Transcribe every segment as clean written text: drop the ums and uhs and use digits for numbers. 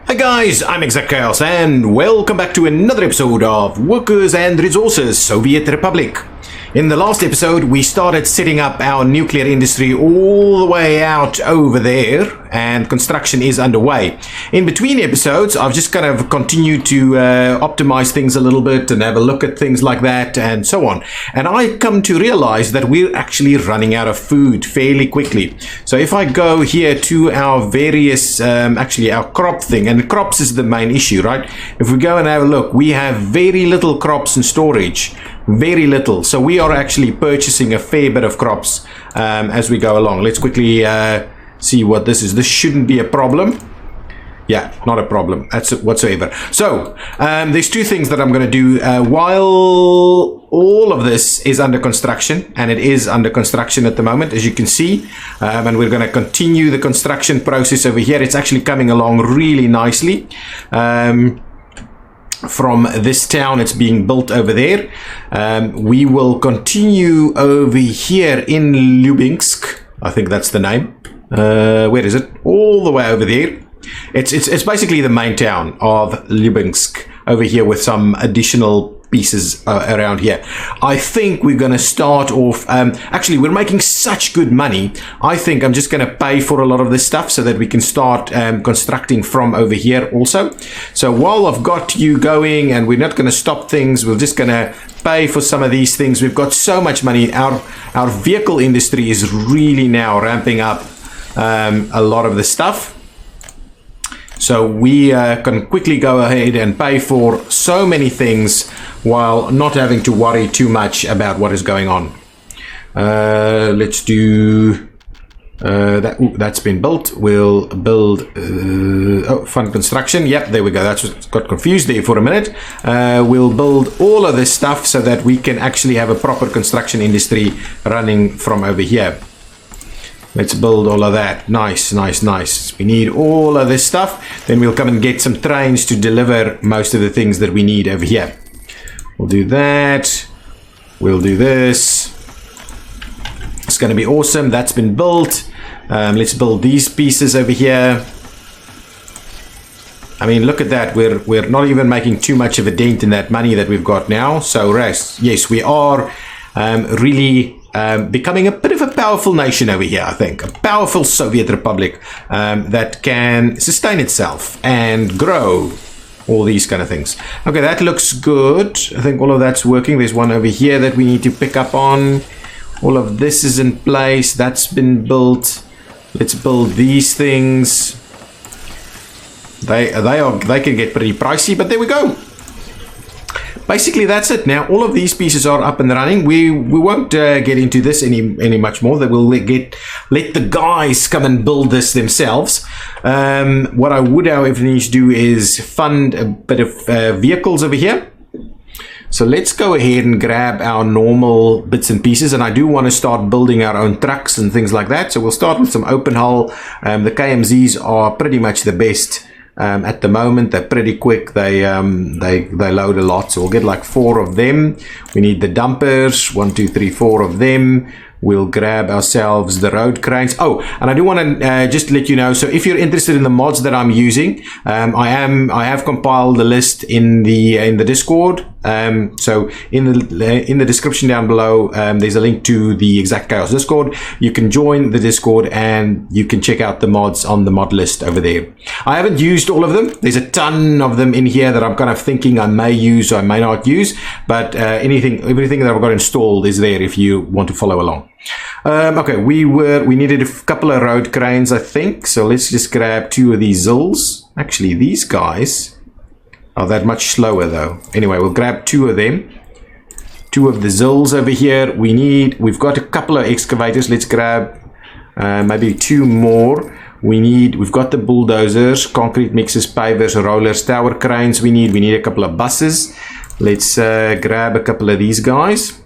Hi guys, I'm ExactChaos and welcome back to another episode of Workers and Resources, Soviet Republic. In the last episode, we started setting up our nuclear industry all the way out over there, and construction is underway. In between episodes, I've just kind of continued to optimize things a little bit and have a look at things like that and so on. And I come to realize that we're actually running out of food fairly quickly. So if I go here to our various, our crop thing, and crops is the main issue, right? If we go and have a look, we have very little crops in storage. Very little. So we are actually purchasing a fair bit of crops as we go along. Let's quickly see what this is. This shouldn't be a problem. Yeah, not a problem whatsoever. So there's two things that I'm going to do while all of this is under construction, and it is under construction at the moment, as you can see, and we're going to continue the construction process over here. It's actually coming along really nicely. From this town, it's being built over there. We will continue over here in Lubinsk. I think that's the name. Where is it? All the way over there. It's basically the main town of Lubinsk over here with some additional pieces around here. I think we're going to start off, actually we're making such good money. I think I'm just going to pay for a lot of this stuff so that we can start constructing from over here also. So while I've got you going, and we're not going to stop things, we're just going to pay for some of these things. We've got so much money. Our vehicle industry is really now ramping up a lot of the stuff. So we can quickly go ahead and pay for so many things while not having to worry too much about what is going on. Let's do that. Ooh, that's been built. We'll build fund construction. Yep, there we go. That's what got confused there for a minute. We'll build all of this stuff so that we can actually have a proper construction industry running from over here. Let's build all of that. Nice, nice, nice. We need all of this stuff. Then we'll come and get some trains to deliver most of the things that we need over here. We'll do that. We'll do this. It's going to be awesome. That's been built. Let's build these pieces over here. I mean, look at that. We're not even making too much of a dent in that money that we've got now. So, yes, we are really becoming a bit of a powerful nation over here, I think. A powerful Soviet Republic that can sustain itself and grow. All these kind of things. Okay, that looks good. I think all of that's working. There's one over here that we need to pick up on. All of this is in place. That's been built. Let's build these things. They can get pretty pricey, but there we go. Basically, that's it. Now, all of these pieces are up and running. We won't get into this any much more. That we'll let the guys come and build this themselves. What I would, however, need to do is fund a bit of vehicles over here. So let's go ahead and grab our normal bits and pieces. And I do want to start building our own trucks and things like that. So we'll start with some open hull. The KMZs are pretty much the best. At the moment, they're pretty quick. They load a lot, so we'll get like 4 of them. We need the dumpers, 1, 2, 3, 4 of them. We'll grab ourselves the road cranes. Oh, and I do want to just let you know. So if you're interested in the mods that I'm using, I have compiled the list in the Discord. So in the description down below, there's a link to the ExactChaos Discord. You can join the Discord and you can check out the mods on the mod list over there. I haven't used all of them. There's a ton of them in here that I'm kind of thinking I may use or I may not use, but everything that I've got installed is there if you want to follow along. Okay, we needed a couple of road cranes, I think. So let's just grab 2 of these Zills. Actually, these guys are that much slower though. Anyway, we'll grab 2 of them. 2 of the Zills over here. We've got a couple of excavators. Let's grab maybe 2 more. We've got the bulldozers, concrete mixers, pavers, rollers, tower cranes. We need a couple of buses. Let's grab a couple of these guys.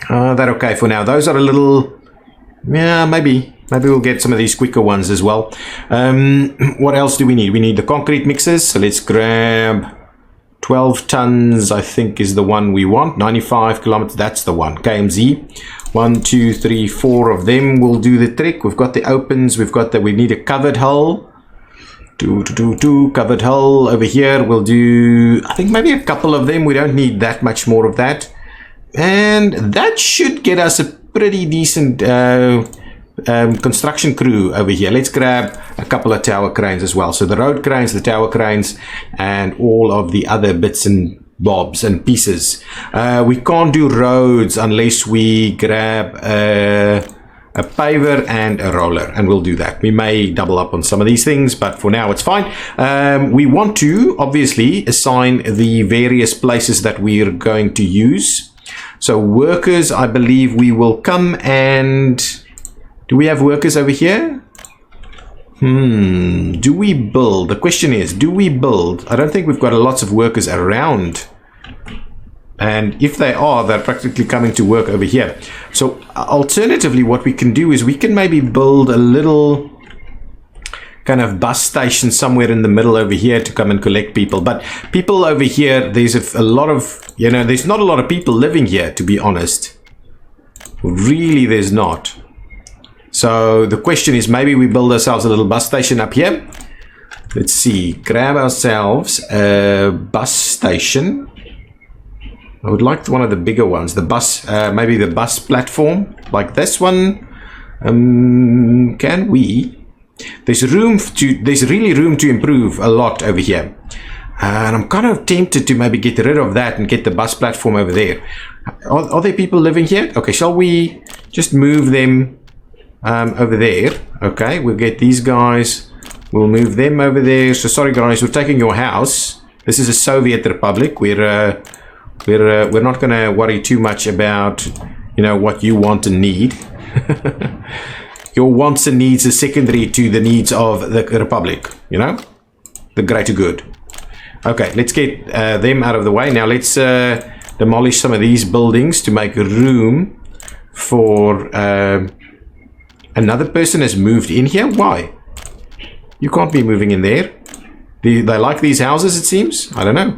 They're okay for now. Those are a little, yeah, maybe we'll get some of these quicker ones as well. What else do we need? We need the concrete mixers. So let's grab 12 tons, I think is the one we want. 95 kilometers, that's the one. KMZ. 1, 2, 3, 4 of them will do the trick. We've got the opens. We need a covered hull. Covered hull over here. We'll do, I think, maybe a couple of them. We don't need that much more of that. And that should get us a pretty decent construction crew over here. Let's grab a couple of tower cranes as well. So the road cranes, the tower cranes, and all of the other bits and bobs and pieces. We can't do roads unless we grab a paver and a roller, and we'll do that. We may double up on some of these things, but for now it's fine. We want to obviously assign the various places that we're going to use. So workers, I believe we will come and... Do we have workers over here? Do we build? The question is, do we build? I don't think we've got lots of workers around. And if they are, they're practically coming to work over here. So alternatively, what we can do is we can maybe build a little kind of bus station somewhere in the middle over here to come and collect people. But people over here, there's a lot of, there's not a lot of people living here, to be honest. Really, there's not. So the question is, maybe we build ourselves a little bus station up here. Let's see, grab ourselves a bus station. I would like one of the bigger ones, the bus, maybe the bus platform, like this one. Can we? There's really room to improve a lot over here. And I'm kind of tempted to maybe get rid of that and get the bus platform over there. Are there people living here? Okay, shall we just move them over there? Okay, we'll get these guys. We'll move them over there. So sorry guys, we're taking your house. This is a Soviet Republic. We're not going to worry too much about, what you want and need. Your wants and needs are secondary to the needs of the Republic, the greater good. Okay, let's get them out of the way. Now let's demolish some of these buildings to make room for another person has moved in here. Why? You can't be moving in there. They like these houses, it seems. I don't know.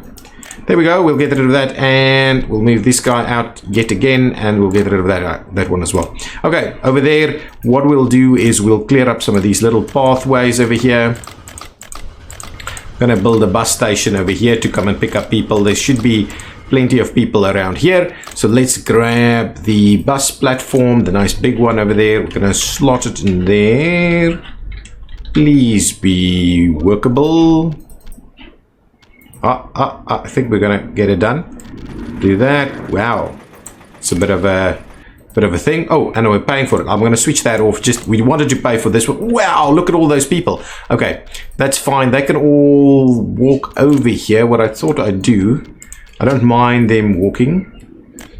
There we go. We'll get rid of that, and we'll move this guy out yet again, and we'll get rid of that one as well. Okay, over there, what we'll do is we'll clear up some of these little pathways over here. I'm going to build a bus station over here to come and pick up people. There should be plenty of people around here. So let's grab the bus platform, the nice big one over there. We're going to slot it in there. Please be workable. I think we're gonna get it done. Do that. Wow, it's a bit of a thing. Oh, and we're paying for it. I'm gonna switch that off. We wanted to pay for this one. Wow, look at all those people. Okay, that's fine. They can all walk over here. What I thought I'd do, I don't mind them walking.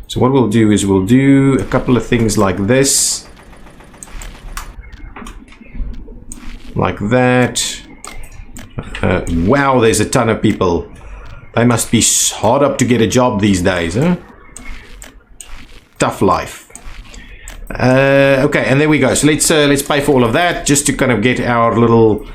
So what we'll do is we'll do a couple of things like this, like that. Wow, there's a ton of people. They must be hard up to get a job these days, huh? Tough life. Okay, and there we go. So let's pay for all of that just to kind of get our little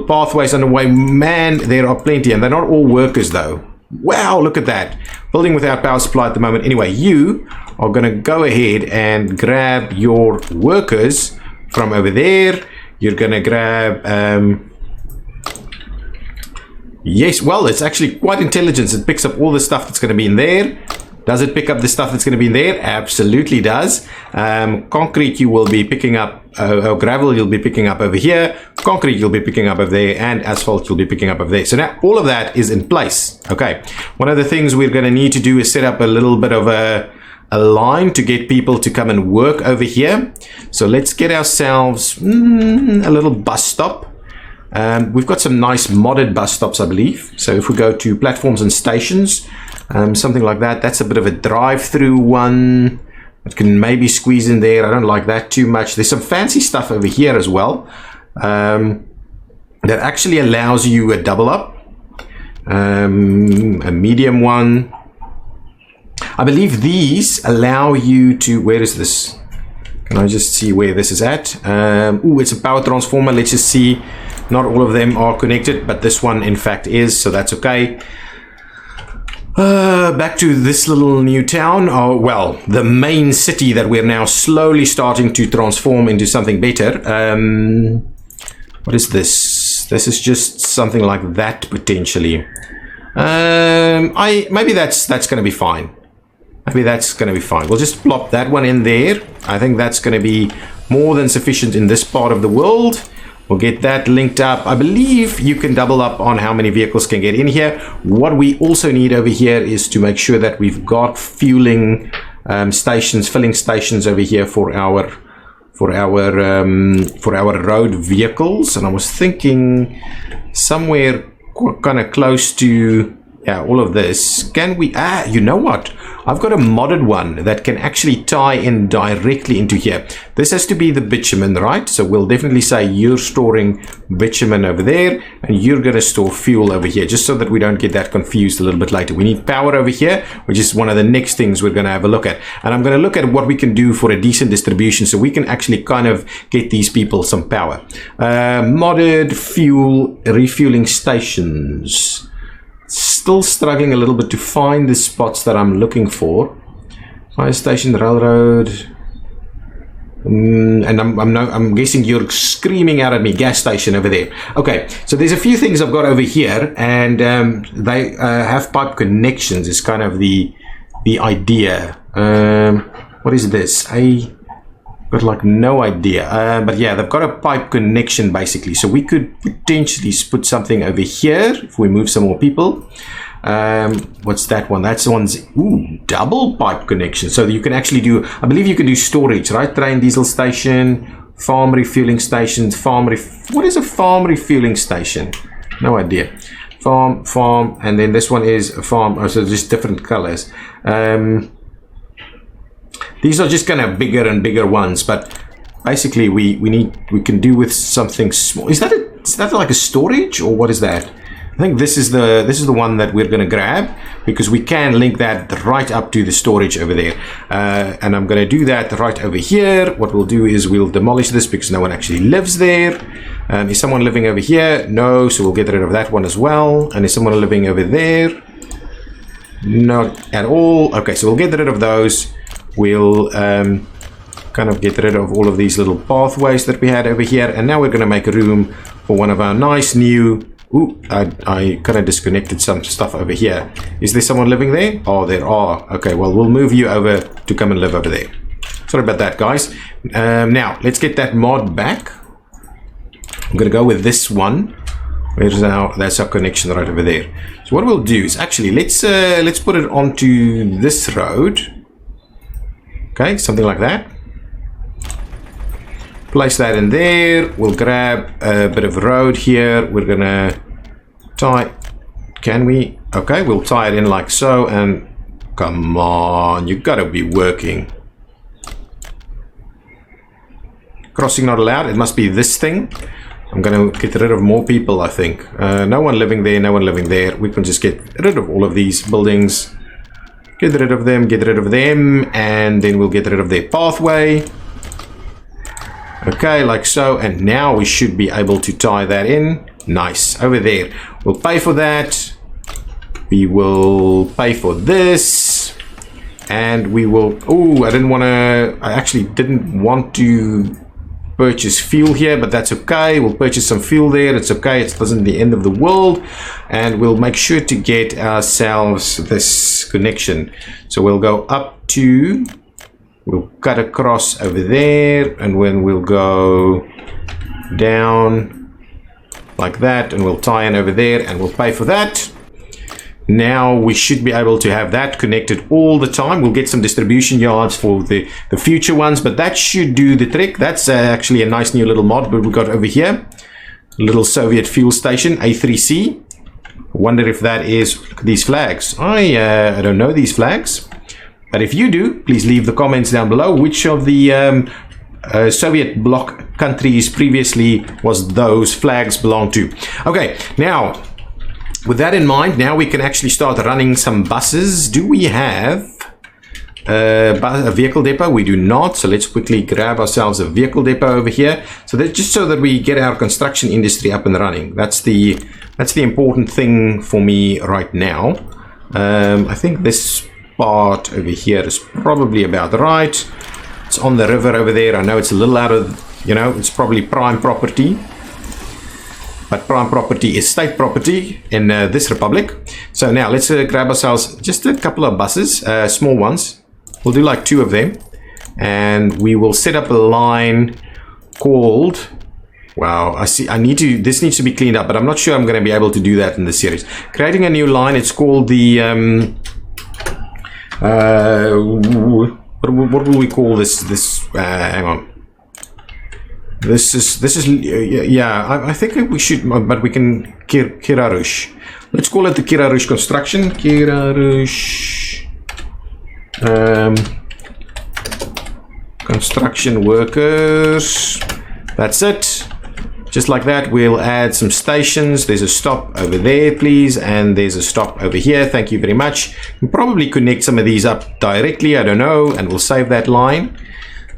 pathways underway. Man, there are plenty, and they're not all workers though. Wow, look at that. Building without power supply at the moment. Anyway, you are going to go ahead and grab your workers from over there. You're going to grab... Yes, well, it's actually quite intelligent. It picks up all the stuff that's going to be in there. Does it pick up the stuff that's going to be in there? Absolutely does. Concrete you will be picking up, gravel you'll be picking up over here. Concrete you'll be picking up over there. And asphalt you'll be picking up over there. So now all of that is in place. Okay. One of the things we're going to need to do is set up a little bit of a line to get people to come and work over here. So let's get ourselves a little bus stop. We've got some nice modded bus stops, I believe. So if we go to platforms and stations, something like that, that's a bit of a drive-through one. It can maybe squeeze in there. I don't like that too much. There's some fancy stuff over here as well that actually allows you a double up, a medium one. I believe these allow you to, where is this? Can I just see where this is at? Oh, it's a power transformer. Let's just see. Not all of them are connected, but this one in fact is, so that's okay. Back to this little new town. Oh, well, the main city that we're now slowly starting to transform into something better. What is this? this is just something like that potentially. Maybe that's going to be fine. Maybe that's going to be fine. We'll just plop that one in there. I think that's going to be more than sufficient in this part of the world. We'll get that linked up. I believe you can double up on how many vehicles can get in here. What we also need over here is to make sure that we've got fueling stations, filling stations over here for our road vehicles. And I was thinking somewhere kind of close to all of this. Can we you know what, I've got a modded one that can actually tie in directly into here. This has to be the bitumen, right? So we'll definitely say you're storing bitumen over there and you're going to store fuel over here, just so that we don't get that confused a little bit later. We need power over here, which is one of the next things we're going to have a look at. And I'm going to look at what we can do for a decent distribution so we can actually kind of get these people some power. Modded fuel refueling stations. Still struggling a little bit to find the spots that I'm looking for. Fire station, railroad, and I'm guessing you're screaming out at me. Gas station over there. Okay, so there's a few things I've got over here, and they have pipe connections. Is kind of the idea. What is this? Got like no idea, but yeah, they've got a pipe connection basically, so we could potentially put something over here if we move some more people. What's that one? That's the one's double pipe connection, so you can actually do, I believe you can do storage, right? Train diesel station, farm refueling stations, what is a farm refueling station? No idea. Farm, and then this one is a farm. Oh, so just different colors. These are just kind of bigger and bigger ones, but basically we can do with something small. Is that like a storage, or what is that? I think this is the one that we're going to grab, because we can link that right up to the storage over there. And I'm going to do that right over here. What we'll do is we'll demolish this because no one actually lives there. Is someone living over here? No, so we'll get rid of that one as well. And is someone living over there? Not at all. Okay, so we'll get rid of those. We'll kind of get rid of all of these little pathways that we had over here, and now we're going to make room for one of our nice new... I kind of disconnected some stuff over here. Is there someone living there? Oh, there are. Okay, well, we'll move you over to come and live over there. Sorry about that, guys. Now, let's get that mod back. I'm going to go with this one. That's our connection right over there. So what we'll do is actually, let's put it onto this road. Okay, something like that. Place that in there. We'll grab a bit of road here. We're gonna tie. Can we? Okay, we'll tie it in like so. And come on, you gotta be working. Crossing not allowed. It must be this thing. I'm gonna get rid of more people, I think. No one living there. No one living there. We can just get rid of all of these buildings. Get rid of them, and then we'll get rid of their pathway. Okay, like so, and now we should be able to tie that in. Nice, over there. We'll pay for that. We will pay for this. And we will... Oh, I actually didn't want to purchase fuel here, but that's okay. We'll purchase some fuel there. It's okay. It doesn't the end of the world. And we'll make sure to get ourselves this connection. So we'll go up to... We'll cut across over there, and when we'll go down like that, and we'll tie in over there, and we'll pay for that. Now we should be able to have that connected all the time. We'll get some distribution yards for the future ones, but that should do the trick. That's actually a nice new little mod, but we've got over here a little Soviet fuel station, A3C. Wonder if that is... Look at these flags. I don't know these flags. But if you do, please leave the comments down below. Which of the Soviet bloc countries previously was those flags belong to? Okay, now, with that in mind, now we can actually start running some buses. Do we have a vehicle depot? We do not. So let's quickly grab ourselves a vehicle depot over here. So that just so that we get our construction industry up and running. That's the important thing for me right now. I think this part over here is probably about right. It's on the river over there. I know it's a little out of, it's probably prime property. but prime property is state property in this republic. So now let's grab ourselves just a couple of buses, small ones. We'll do like 2 of them, and we will set up a line called, wow, I see, this needs to be cleaned up, but I'm not sure I'm going to be able to do that in this series. Creating a new line, it's called the, what will we call this, hang on. This is yeah, I think we should, but we can, Kirarush. Let's call it the Kirarush construction. Kirarush construction workers. That's it. Just like that, we'll add some stations. There's a stop over there, please, and there's a stop over here. Thank you very much. We'll probably connect some of these up directly, I don't know, and we'll save that line.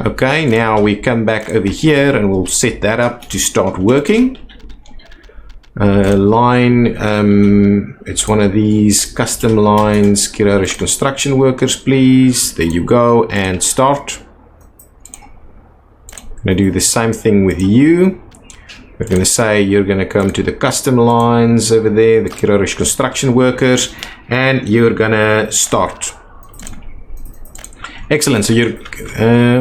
Okay, now we come back over here and we'll set that up to start working. Line, it's one of these custom lines, Kirarish construction workers, please. There you go, and start. I'm going to do the same thing with you. We're going to say you're going to come to the custom lines over there, the Kirarish construction workers, and you're going to start. Excellent. So you're,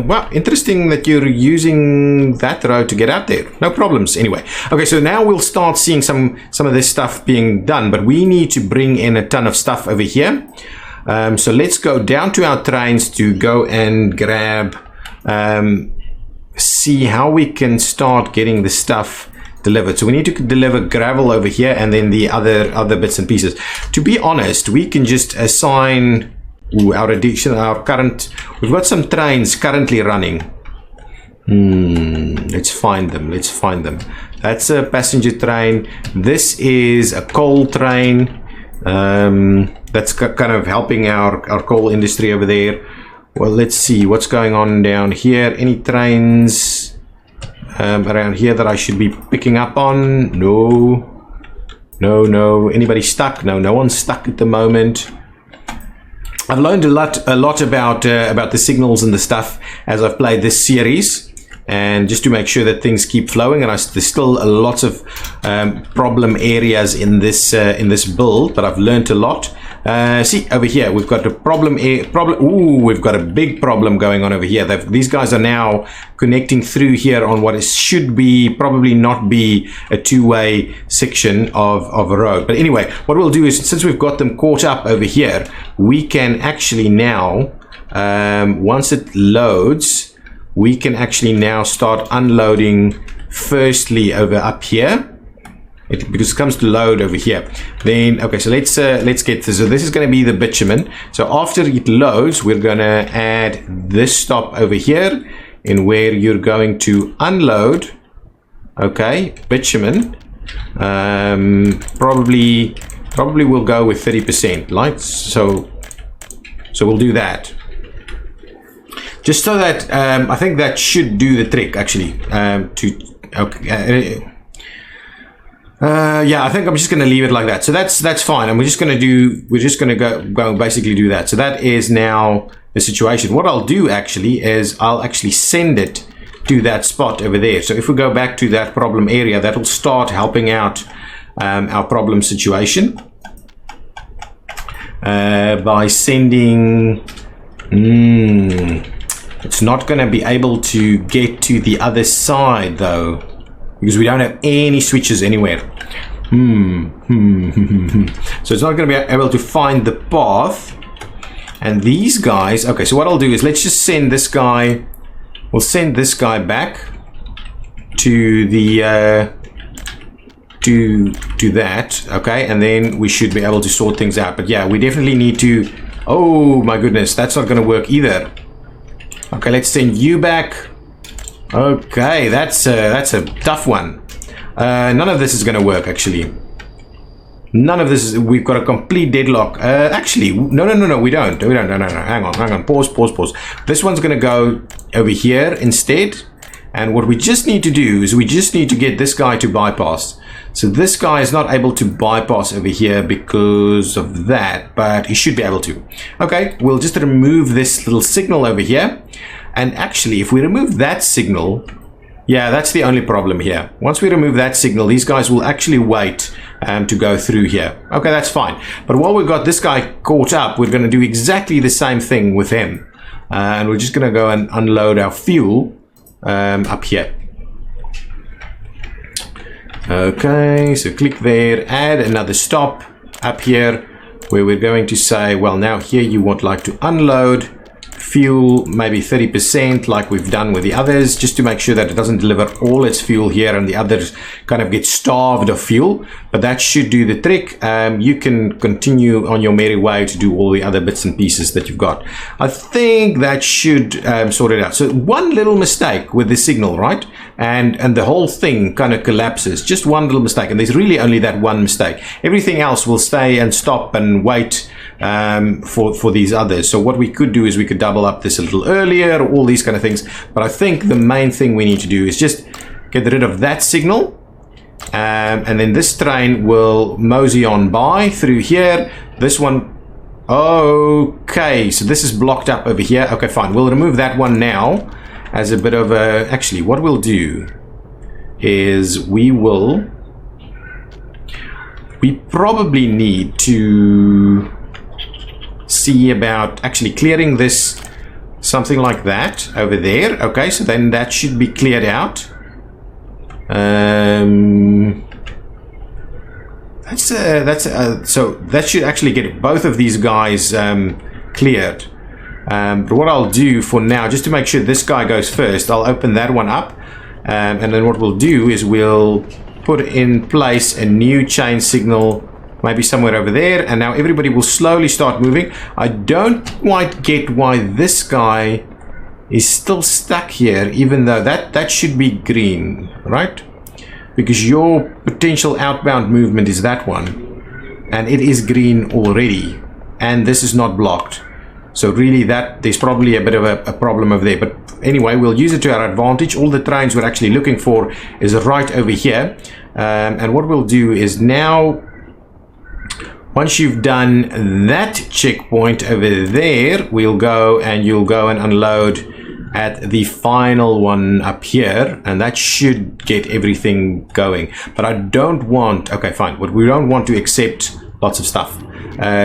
well, interesting that you're using that road to get out there. No problems. Anyway, okay. So now we'll start seeing some of this stuff being done, but we need to bring in a ton of stuff over here. So let's go down to our trains to go and grab, see how we can start getting the stuff delivered. So we need to deliver gravel over here, and then the other bits and pieces. To be honest, we can just assign. Our current, we've got some trains currently running. Let's find them. That's a passenger train. This is a coal train. That's kind of helping our coal industry over there. Well, let's see what's going on down here. Any trains around here that I should be picking up on? No. Anybody stuck? No one's stuck at the moment. I've learned a lot about the signals and the stuff as I've played this series, and just to make sure that things keep flowing. And there's still lots of problem areas in this build, but I've learned a lot. See over here, we've got a problem. We've got a big problem going on over here. These guys are now connecting through here on what should be probably not be a two-way section of a road. But anyway, what we'll do is, since we've got them caught up over here, we can actually now, once it loads, we can actually now start unloading. Firstly, over up here. Because it comes to load over here. Then okay, so let's get this. So this is going to be the bitumen. So after it loads, we're going to add this stop over here, in where you're going to unload. Okay, bitumen. Probably we'll go with 30%. Like so we'll do that. Just so that I think that should do the trick actually. Yeah, I think I'm just going to leave it like that. So that's fine, and we're just going to go and basically do that. So that is now the situation. What I'll do actually is I'll actually send it to that spot over there. So if we go back to that problem area, that will start helping out our problem situation by sending. It's not going to be able to get to the other side though, because we don't have any switches anywhere. So it's not going to be able to find the path. And these guys, okay, so what I'll do is let's just send this guy, we'll send this guy back to the to that, okay, and then we should be able to sort things out. But yeah, we definitely need to, oh my goodness, that's not going to work either. Okay, let's send you back. Okay, that's a tough one. None of this is going to work, actually. None of this is, we've got a complete deadlock. Actually, no, we don't. No, hang on. Pause. This one's going to go over here instead. And what we just need to do is we just need to get this guy to bypass. So this guy is not able to bypass over here because of that, but he should be able to. Okay, we'll just remove this little signal over here. And actually, if we remove that signal, Yeah, that's the only problem here. Once we remove that signal, these guys will actually wait to go through here. Okay, that's fine. But while we've got this guy caught up, we're going to do exactly the same thing with him. And we're just going to go and unload our fuel up here. Okay, so click there, add another stop up here, where we're going to say, well, now here you would like to unload fuel, maybe 30%, like we've done with the others, just to make sure that it doesn't deliver all its fuel here and the others kind of get starved of fuel. But that should do the trick. You can continue on your merry way to do all the other bits and pieces that you've got. I think that should sort it out. So one little mistake with the signal, right? And the whole thing kind of collapses. Just one little mistake, and there's really only that one mistake. Everything else will stay and stop and wait for these others. So what we could do is we could double up this a little earlier, all these kind of things. But I think the main thing we need to do is just get rid of that signal, and then this train will mosey on by through here. This one, okay, so this is blocked up over here. Okay, fine, we'll remove that one now as a bit of a, actually what we'll do is we probably need to see about actually clearing this, something like that over there. Okay, so then that should be cleared out. So that should actually get both of these guys cleared. But what I'll do for now, just to make sure this guy goes first, I'll open that one up, and then what we'll do is we'll put in place a new chain signal, maybe somewhere over there, and now everybody will slowly start moving. I don't quite get why this guy is still stuck here, even though that should be green, right? Because your potential outbound movement is that one, and it is green already, and this is not blocked. So really there's probably a bit of a problem over there. But anyway, we'll use it to our advantage. All the trains we're actually looking for is right over here. And what we'll do is now, once you've done that checkpoint over there, we'll go and you'll go and unload at the final one up here, and that should get everything going. But I don't want, okay, fine, but we don't want to accept lots of stuff.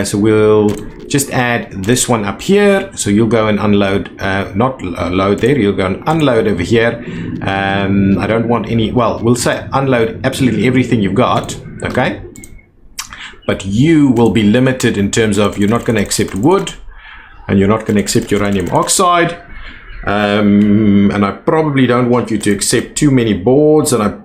So we'll just add this one up here. So you'll go and unload, not load there, you'll go and unload over here. I don't want any, well, we'll say unload absolutely everything you've got, okay? But you will be limited in terms of you're not going to accept wood, and you're not going to accept uranium oxide. And I probably don't want you to accept too many boards, and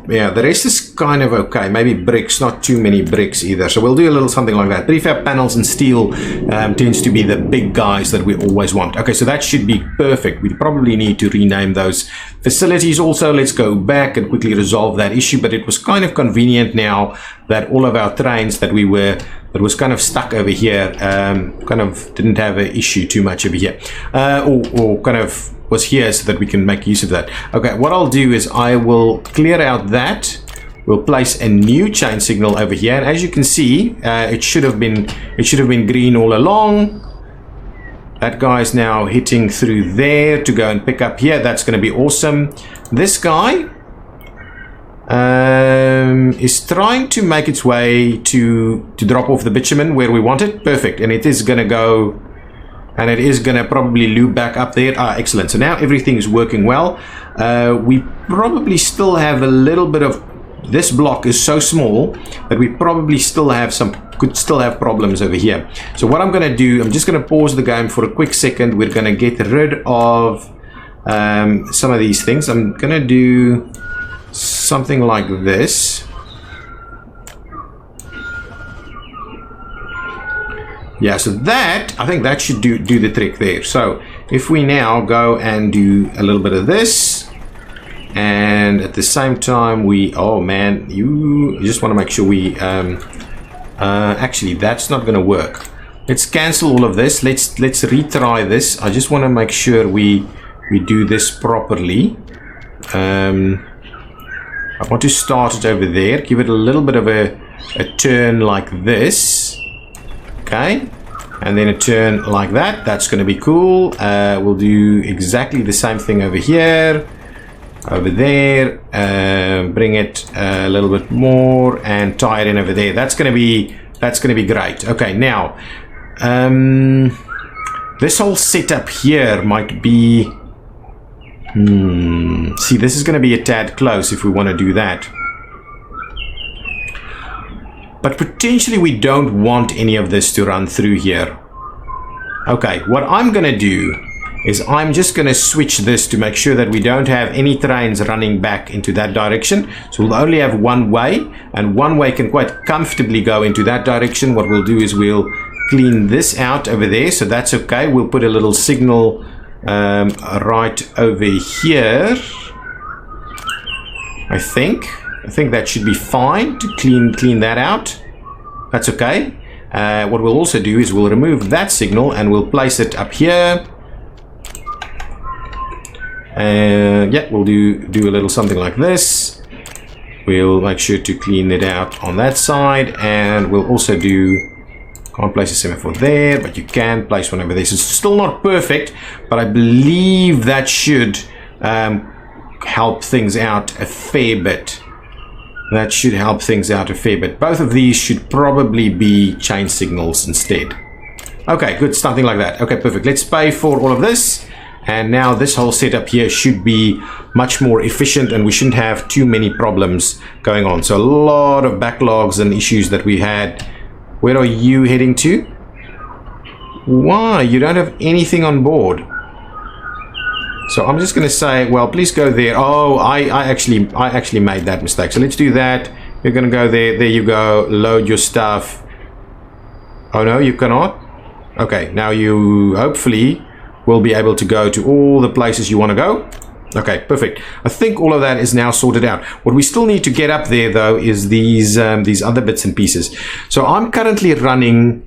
yeah, the rest is kind of okay. Maybe bricks, not too many bricks either. So we'll do a little something like that. Prefab panels and steel tends to be the big guys that we always want. Okay, so that should be perfect. We probably need to rename those facilities also. Let's go back and quickly resolve that issue. But it was kind of convenient now that all of our trains that was kind of stuck over here, kind of didn't have an issue too much over here, or kind of was here, so that we can make use of that. Okay, what I'll do is I will clear out that. We'll place a new chain signal over here, and as you can see, it should have been green all along. That guy's now hitting through there to go and pick up here. That's going to be awesome. This guy is trying to make its way to drop off the bitumen where we want it. Perfect, and it is going to go. And it is going to probably loop back up there. Excellent. So now everything is working well. We probably still have a little bit of... This block is so small that we probably still have could still have problems over here. So what I'm going to do, I'm just going to pause the game for a quick second. We're going to get rid of some of these things. I'm going to do something like this. Yeah, so that, I think that should do the trick there. So if we now go and do a little bit of this, and at the same time we, oh man, you just want to make sure we, actually that's not going to work. Let's cancel all of this. Let's retry this. I just want to make sure we do this properly. I want to start it over there, give it a little bit of a turn like this. Okay, and then a turn like that. That's going to be cool. We'll do exactly the same thing over here. over there, bring it a little bit more and tie it in over there. That's going to be great. Okay, now this whole setup here might be see, this is going to be a tad close if we want to do that, but potentially we don't want any of this to run through here. Okay, what I'm going to do is I'm just going to switch this to make sure that we don't have any trains running back into that direction. So we'll only have one way, and one way can quite comfortably go into that direction. What we'll do is we'll clean this out over there, so that's okay. We'll put a little signal right over here. I think that should be fine to clean that out. That's okay. What we'll also do is we'll remove that signal and we'll place it up here. Yeah, we'll do a little something like this. We'll make sure to clean it out on that side, and we'll also do, can't place a semaphore there, but you can place one over there. So it's still not perfect, but I believe that should help things out a fair bit. That should help things out a fair bit. Both of these should probably be chain signals instead. Okay, good, something like that. Okay, perfect. Let's pay for all of this. And now this whole setup here should be much more efficient, and we shouldn't have too many problems going on. So a lot of backlogs and issues that we had. Where are you heading to? Why? You don't have anything on board. So I'm just going to say, well, please go there. Oh, I actually made that mistake. So let's do that. You're going to go there. There you go. Load your stuff. Oh, no, you cannot. Okay, now you hopefully will be able to go to all the places you want to go. Okay, perfect. I think all of that is now sorted out. What we still need to get up there, though, is these other bits and pieces. So I'm currently running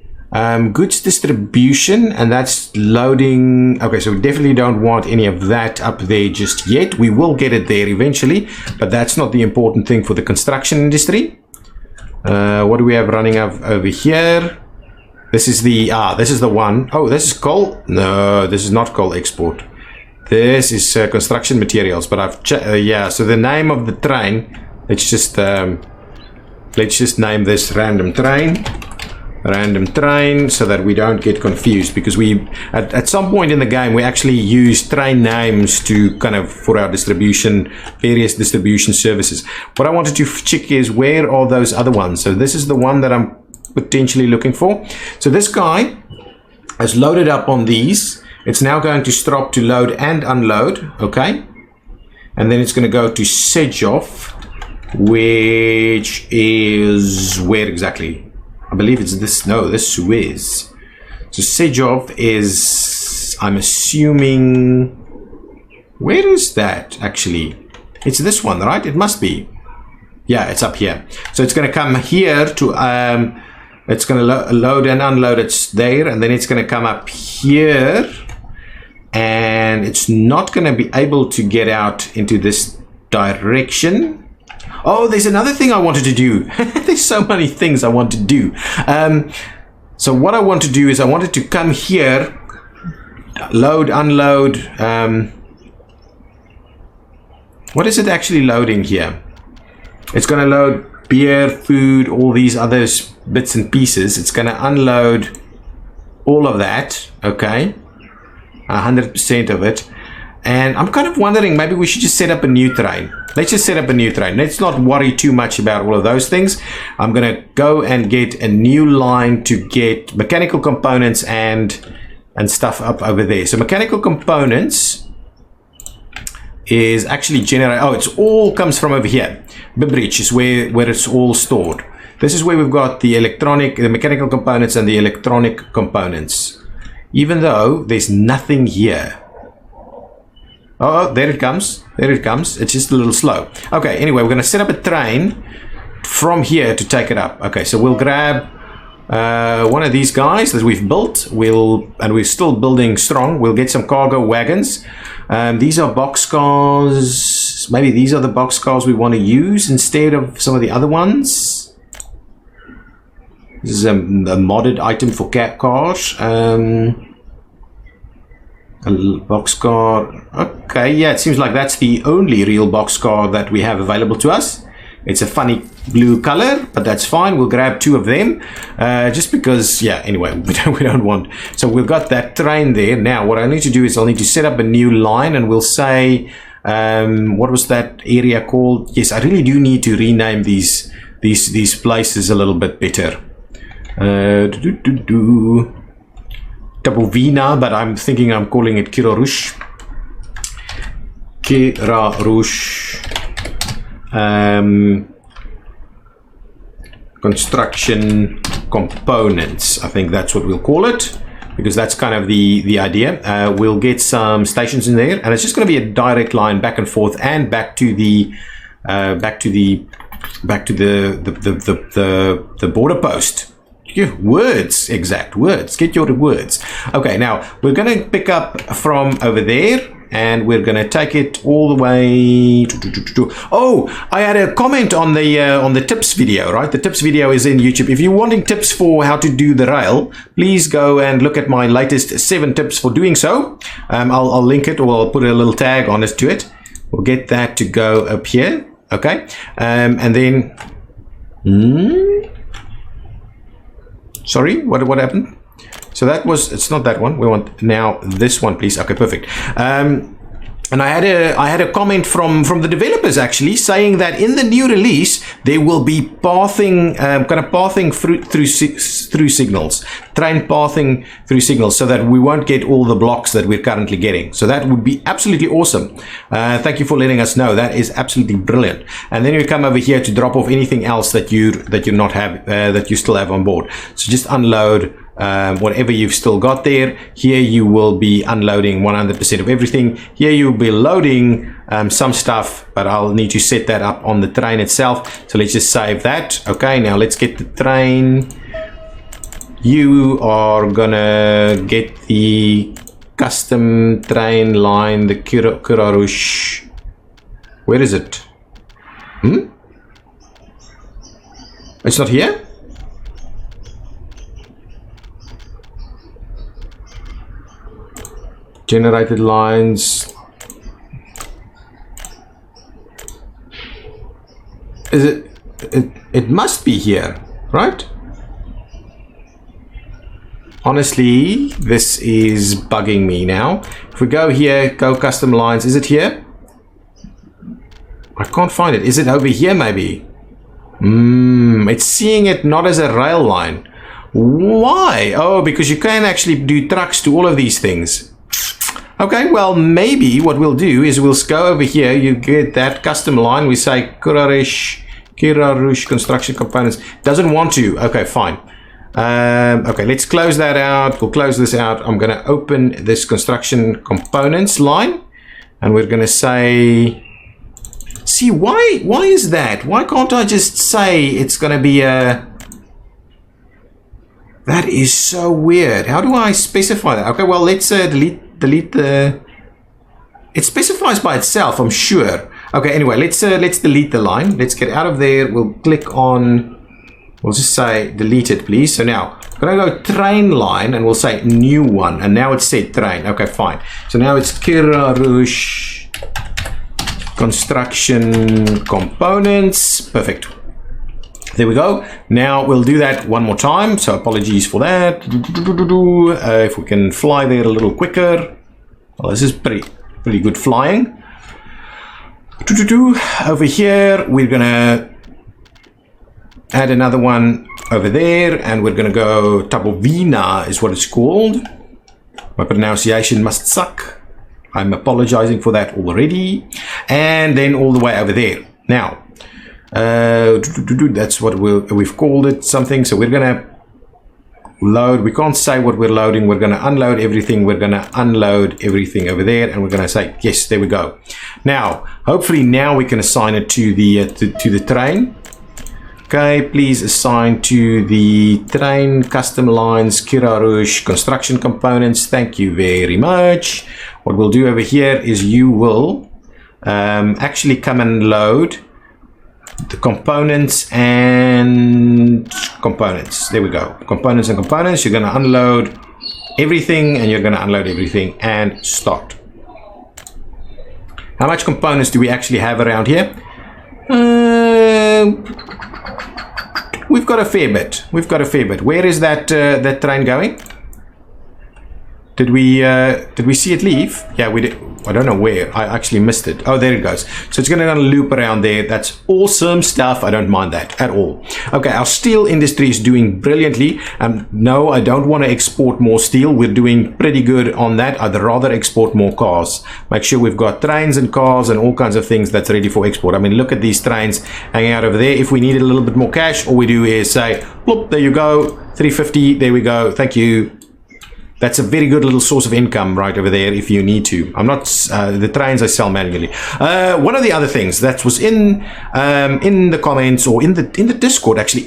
goods distribution, and that's loading. Okay, so we definitely don't want any of that up there just yet. We will get it there eventually, but that's not the important thing for the construction industry. What do we have running up over here? This is the one. Oh, this is coal. No, this is not coal export. This is construction materials. But I've yeah. So the name of the train. Let's just name this random train, so that we don't get confused, because we at some point in the game we actually use train names to kind of for our distribution, various distribution services. What I wanted to check is where are those other ones. So this is the one that I'm potentially looking for. So this guy has loaded up on these. It's now going to stop to load and unload. Okay, and then it's going to go to Sedgeoff, which is where exactly? I believe it's this. No, this is Suez. So Sedgeoff is, I'm assuming, where is that actually? It's this one, right? It must be. Yeah, it's up here. So it's going to come here to it's going to load and unload. It's there, and then it's going to come up here, and it's not going to be able to get out into this direction. Oh, there's another thing I wanted to do. There's so many things I want to do. So what I want to do is I wanted to come here, load, unload. What is it actually loading here? It's going to load beer, food, all these other bits and pieces. It's going to unload all of that. Okay, 100% of it. And I'm kind of wondering, maybe we should just set up a new train. Let's just set up a new train. Let's not worry too much about all of those things. I'm going to go and get a new line to get mechanical components and stuff up over there. So mechanical components is actually generate. Oh, it's all comes from over here. Bibridge is where it's all stored. This is where we've got the mechanical components and the electronic components. Even though there's nothing here. Oh, there it comes. There it comes. It's just a little slow. Okay, anyway, we're going to set up a train from here to take it up. Okay, so we'll grab one of these guys that we've built. And we're still building strong. We'll get some cargo wagons. These are boxcars. Maybe these are the boxcars we want to use instead of some of the other ones. This is a modded item for cars. A boxcar. Okay, yeah, it seems like that's the only real boxcar that we have available to us. It's a funny blue color, but that's fine. We'll grab 2 of them, just because, yeah, anyway, we don't want. So we've got that train there. Now, what I need to do is I'll need to set up a new line, and we'll say, what was that area called? Yes, I really do need to rename these places a little bit better. Tabovina, but I'm thinking I'm calling it Kirarush. Construction components. I think that's what we'll call it, because that's kind of the idea. We'll get some stations in there, and it's just going to be a direct line back and forth and back to the border post. Yeah, words, exact words. Get your words. Okay, now we're going to pick up from over there, and we're going to take it all the way to. Oh, I had a comment on the tips video, right? The tips video is in YouTube. If you're wanting tips for how to do the rail, please go and look at my latest 7 tips for doing so. I'll link it, or I'll put a little tag on it to it. We'll get that to go up here. Okay, and then. Sorry, what happened? So that was, it's not that one. We want now this one, please. Okay, perfect. And I had a comment from the developers actually saying that in the new release there will be pathing, pathing through signals, train pathing through signals, so that we won't get all the blocks that we're currently getting. So that would be absolutely awesome. Thank you for letting us know. That is absolutely brilliant. And then you come over here to drop off anything else that you still have on board. So just unload. Whatever you've still got there. Here you will be unloading 100% of everything. Here you'll be loading some stuff, but I'll need to set that up on the train itself. So let's just save that. Okay, now let's get the train. You are gonna get the custom train line, the Kirarush. Where is it? It's not here? Generated lines. Is it must be here, right? Honestly, this is bugging me now. If we go here, go custom lines, is it here? I can't find it. Is it over here maybe? It's seeing it not as a rail line. Why? Oh, because you can actually do trucks to all of these things. Okay, well, maybe what we'll do is we'll go over here. You get that custom line. We say Kirarush construction components. Doesn't want to. Okay, fine. Okay, let's close that out. We'll close this out. I'm going to open this construction components line, and we're going to say. See, why is that? Why can't I just say it's going to be a. That is so weird. How do I specify that? Okay, well, let's delete the. It specifies by itself, I'm sure. Okay, anyway, let's delete the line. Let's get out of there. We'll click on. We'll just say delete it, please. So now I'm gonna go train line, and we'll say new one. And now it's said train. Okay, fine. So now it's Kirarush construction components. Perfect. There we go. Now we'll do that one more time. So apologies for that. If we can fly there a little quicker. Well, this is pretty good flying. Over here, we're gonna add another one over there, and we're gonna go Tabovina is what it's called. My pronunciation must suck. I'm apologizing for that already. And then all the way over there. Now. That's what we've called it something. So we're gonna load. We can't say what we're loading. We're gonna unload everything. We're gonna unload everything over there, and we're gonna say yes. There we go. Now, hopefully, now we can assign it to the train. Okay, please assign to the train custom lines Kirarush construction components. Thank you very much. What we'll do over here is you will actually come and load the components and components. There we go. Components and components. You're going to unload everything, and you're going to unload everything and start. How much components do we actually have around here? We've got a fair bit. Where is that that train going? Did we see it leave? Yeah, we did. I don't know where. I actually missed it. Oh, there it goes. So it's going to loop around there. That's awesome stuff. I don't mind that at all. Okay, our steel industry is doing brilliantly. No, I don't want to export more steel. We're doing pretty good on that. I'd rather export more cars. Make sure we've got trains and cars and all kinds of things that's ready for export. I mean, look at these trains hanging out over there. If we needed a little bit more cash, all we do is say, "Look, there you go, 350. There we go. Thank you." That's a very good little source of income right over there if you need to. I'm not, the trains I sell manually. One of the other things that was in the comments or in the Discord, actually,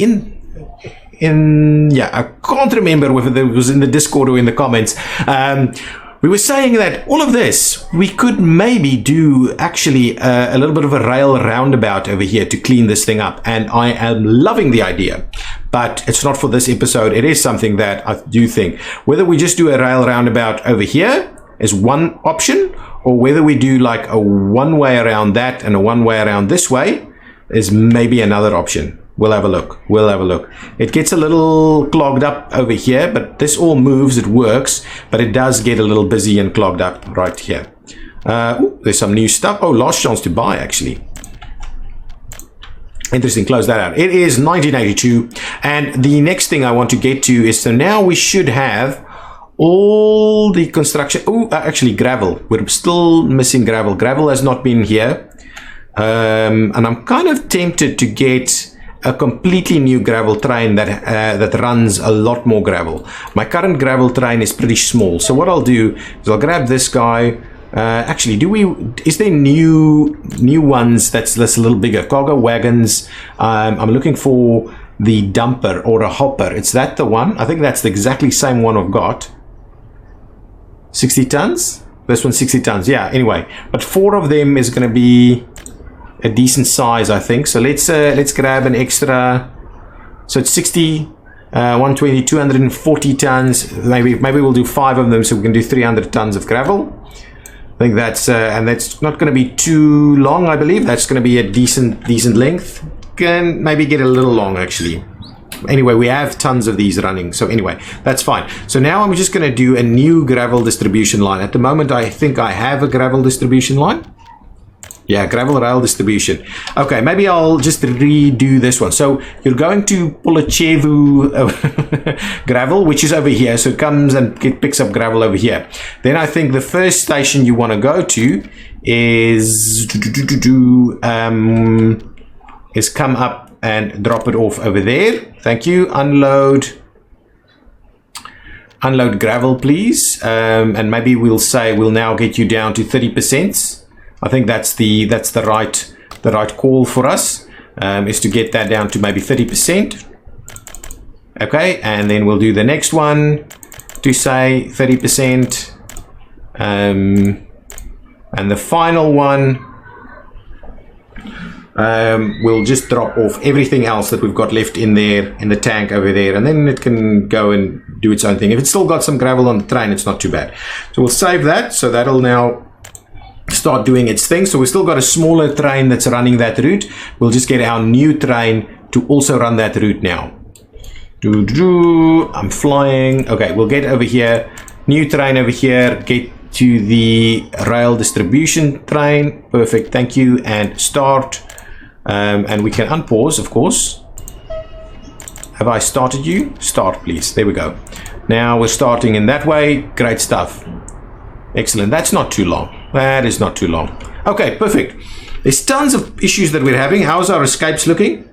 yeah, I can't remember whether it was in the Discord or in the comments. We were saying that all of this, we could maybe do actually a little bit of a rail roundabout over here to clean this thing up. And I am loving the idea, but it's not for this episode. It is something that I do think, whether we just do a rail roundabout over here is one option, or whether we do like a one way around that and a one way around this way is maybe another option. We'll have a look. It gets a little clogged up over here, but this all moves, it works, but it does get a little busy and clogged up right here. Ooh, there's some new stuff. Oh, last chance to buy, actually. Interesting, close that out. It is 1982, and the next thing I want to get to is, so now we should have all the construction. Oh, actually gravel. We're still missing gravel. Gravel has not been here. And I'm kind of tempted to get a completely new gravel train that runs a lot more gravel. My current gravel train is pretty small, so what I'll do is I'll grab this guy. Actually, is there new ones that's a little bigger? Cargo wagons. I'm looking for the dumper or a hopper. Is that the one? I think that's the exactly same one I've got. 60 tons? This one's 60 tons, yeah, anyway. But 4 of them is going to be a decent size, I think. So let's grab an extra. So it's 60, 120, 240 tons. Maybe we'll do 5 of them, so we can do 300 tons of gravel. I think that's and that's not going to be too long. I believe that's going to be a decent length. Can maybe get a little long actually. Anyway, we have tons of these running, so anyway, that's fine. So now I'm just going to do a new gravel distribution line. At the moment, I think I have a gravel distribution line. Yeah, gravel rail distribution. Okay, maybe I'll just redo this one. So you're going to Polachevu gravel, which is over here. So it comes and picks up gravel over here. Then I think the first station you want to go to is come up and drop it off over there. Thank you. Unload gravel, please. And maybe we'll say we'll now get you down to 30%. I think that's the right call for us, is to get that down to maybe 30%. Okay, and then we'll do the next one to say 30%, and the final one we'll just drop off everything else that we've got left in there in the tank over there, and then it can go and do its own thing. If it's still got some gravel on the train, it's not too bad. So we'll save that. So that'll now start doing its thing. So we've still got a smaller train that's running that route. We'll just get our new train to also run that route now. I'm flying. Okay, we'll get over here. New train over here. Get to the rail distribution train. Perfect. Thank you. And start. And we can unpause, of course. Have I started you? Start, please. There we go. Now we're starting in that way. Great stuff. Excellent. That's not too long. That is not too long. Okay, perfect. There's tons of issues that we're having. How's our escapes looking?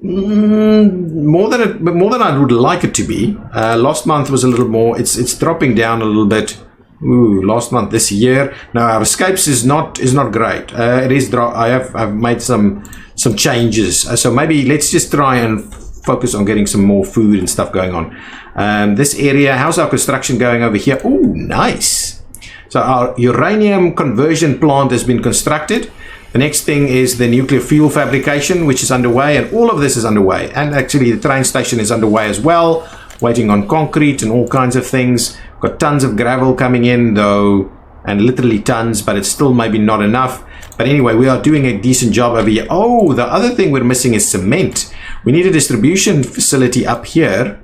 More than I would like it to be. Last month was a little more. It's dropping down a little bit. Ooh, last month, this year. Now our escapes is not great. It is. I've made some changes. So maybe let's just try and focus on getting some more food and stuff going on. This area. How's our construction going over here? Ooh, nice. So our uranium conversion plant has been constructed. The next thing is the nuclear fuel fabrication, which is underway, and all of this is underway. And actually the train station is underway as well, waiting on concrete and all kinds of things. Got tons of gravel coming in though, and literally tons, but it's still maybe not enough. But anyway, we are doing a decent job over here. Oh, the other thing we're missing is cement. We need a distribution facility up here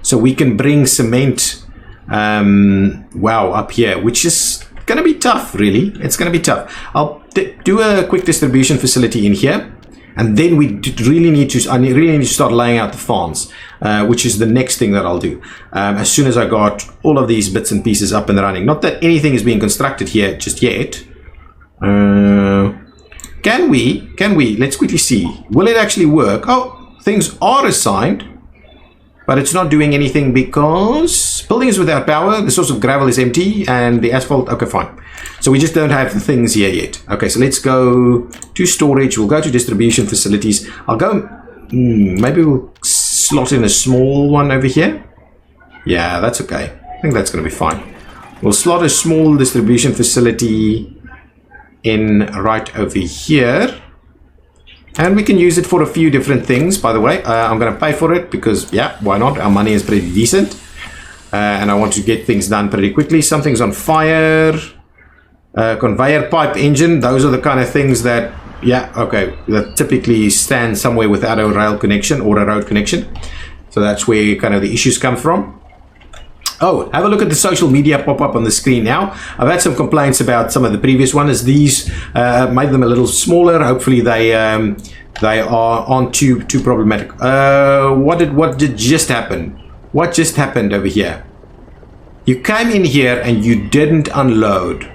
so we can bring cement up here, which is gonna be tough. Really, it's gonna be tough. I'll do a quick distribution facility in here, and then we really need to start laying out the farms, which is the next thing that I'll do as soon as I got all of these bits and pieces up and running. Not that anything is being constructed here just yet. Can we let's quickly see, will it actually work? Oh, things are assigned, but it's not doing anything because building is without power, the source of gravel is empty, and the asphalt, okay, fine. So we just don't have the things here yet. Okay, so let's go to storage. We'll go to distribution facilities. I'll go, maybe we'll slot in a small one over here. Yeah, that's okay. I think that's going to be fine. We'll slot a small distribution facility in right over here, and we can use it for a few different things. By the way, I'm going to pay for it because, yeah, why not? Our money is pretty decent, and I want to get things done pretty quickly. Something's on fire. Conveyor pipe engine, those are the kind of things that, yeah, okay, that typically stand somewhere without a rail connection or a road connection. So that's where kind of the issues come from. Oh, have a look at the social media pop up on the screen now. I've had some complaints about some of the previous ones. These made them a little smaller. Hopefully they aren't too problematic. What did just happen? What just happened over here? You came in here and you didn't unload.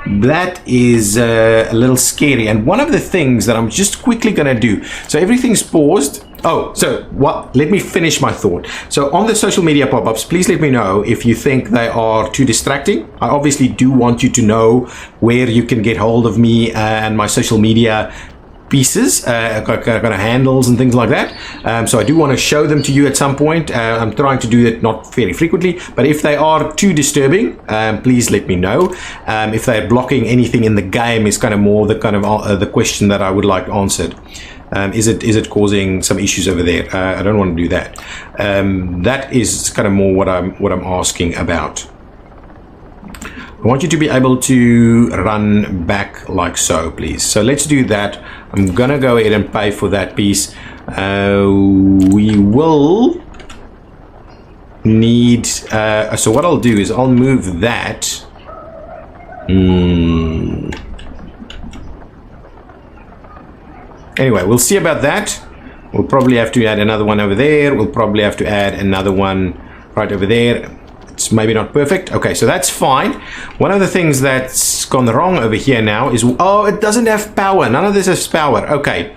That is a little scary. And one of the things that I'm just quickly going to do, so everything's paused. Oh, so what? Let me finish my thought. So on the social media pop-ups, please let me know if you think they are too distracting. I obviously do want you to know where you can get hold of me and my social media pieces, kind of handles and things like that. So I do want to show them to you at some point. I'm trying to do it not very frequently, but if they are too disturbing, please let me know. If they're blocking anything in the game is kind of more the kind of the question that I would like answered. Is it causing some issues over there? I don't want to do that. That is kind of more what I'm asking about. I want you to be able to run back like so, please. So let's do that. I'm gonna go ahead and pay for that piece. We will need, so what I'll do is I'll move that. Anyway, we'll see about that. We'll probably have to add another one over there. We'll probably have to add another one right over there. It's maybe not perfect. Okay, so that's fine. One of the things that's gone wrong over here now is, oh, it doesn't have power. None of this has power. Okay.